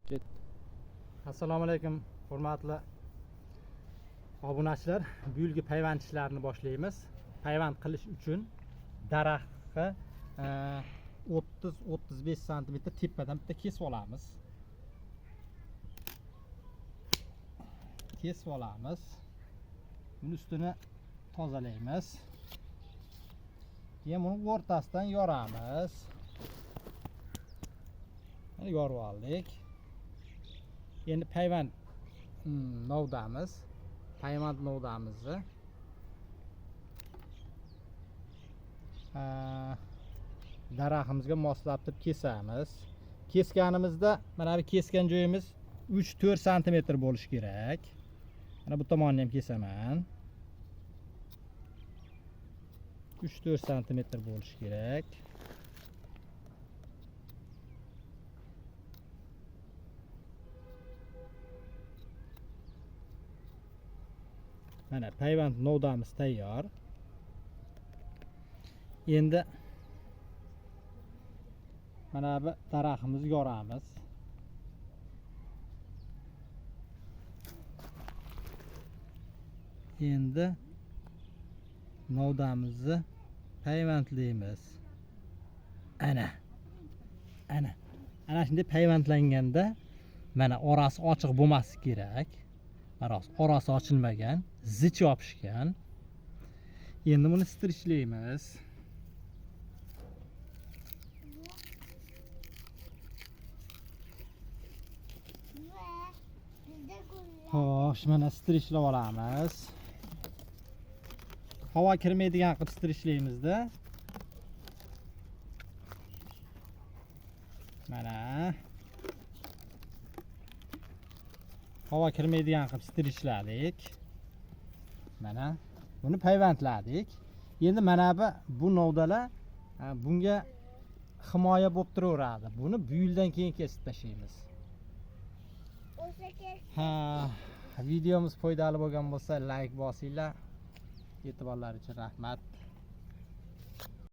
Assalomu alaykum hurmatli obunachilar. Bu yilgi payvand ishlarini boshlaymiz. Payvand qilish uchun daraxtga 30-35 sm tepadan bitta kesib olamiz. Buni ustini tozalaymiz. Keyin buni o'rtasidan yoramiz. Yorib oldik. Endi payvand novdamiz. Payvand novdamizni daraxtimizga moslab kesamiz. Kesganimizda mana bu kesgan joyimiz 3-4 sm bo'lishi kerak. Mana bu tomonni ham kesaman. 3-4 sm bo'lishi kerak. Mana payvand novdamiz tayyor. Endi mana bu daraxtimizni yoramiz. Endi novdamizni payvandlaymiz. Ana shunday payvandlanganda mana orasi ochiq bo'lmasi kerak. Orasi ochilmagan, zich yopishgan. Endi buni strichlaymiz. Xo'sh, mana strichlab olamiz. Havo kirmaydigan qilib strichlaymiz-da. Mana havo kirmaydigan qilib strichladik. Mana buni payvandladik. Endi mana bu novdalar bunga himoya bo'lib turaveradi. Buni bu yildan keyin kesib tashlaymiz. Videomiz foydali bo'lgan bo'lsa like bosinglar. E'tiborlaringiz uchun rahmat.